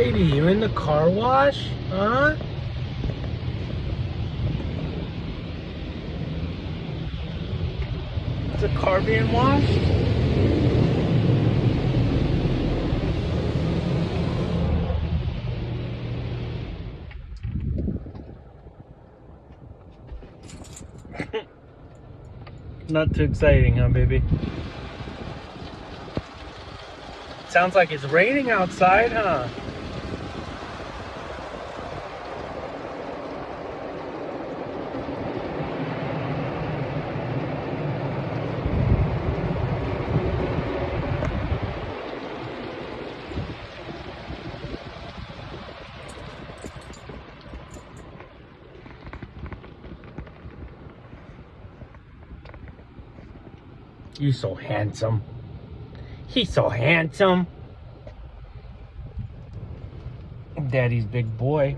Baby, you in the car wash? Huh? Is the car being washed? Not too exciting, huh, baby? Sounds like it's raining outside, huh? You so handsome. He's so handsome. Daddy's big boy.